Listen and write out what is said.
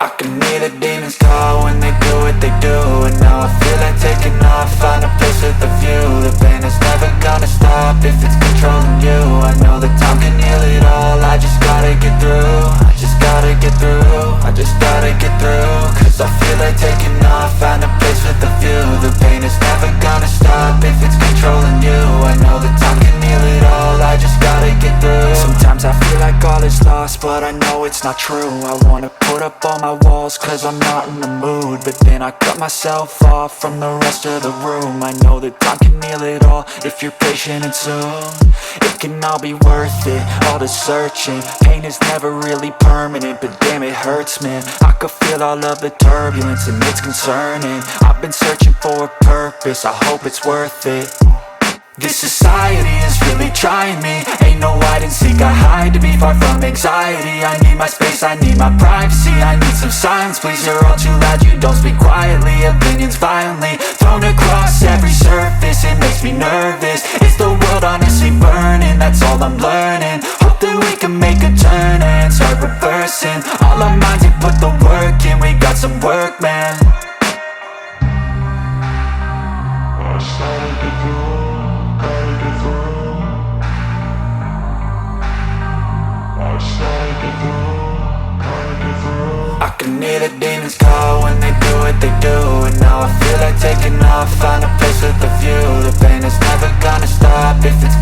I can hear the demons call when they do what they do. And now I feel like taking off, find a place with a view. The pain is never gonna stop if it's controlling you. I know that time can heal it all, I just gotta get through. I just gotta get through, I just gotta get through. Cause I feel like taking off, find a place with a view. The pain is never gonna stop if it's controlling you. I know that time can heal it all, I just gotta get through. Sometimes I feel like all is lost, but I know it's not true. I wanna put up all my walls cause I'm not in the mood, but then I cut myself off from the rest of the room. I know that time can heal it all if you're patient and soon. It can all be worth it, all the searching. Pain is never really permanent, but damn it hurts, man. I could feel all of the turbulence and it's concerning. I've been searching for a purpose, I hope it's worth it. This society is really trying me. Ain't no hide and seek, I hide to be far from anxiety. I need my space, I need my privacy. I need some silence, please, you're all too loud. You don't speak quietly, opinions violently thrown across every surface. It makes me nervous, it's the world honestly burning. That's all I'm learning, hope that we can make a turn and start reversing. All our minds, we put the work in, we got some work, man. I started to do. I can hear the demons call when they do what they do. And now I feel like taking off, find a place with a view. The pain is never gonna stop if it's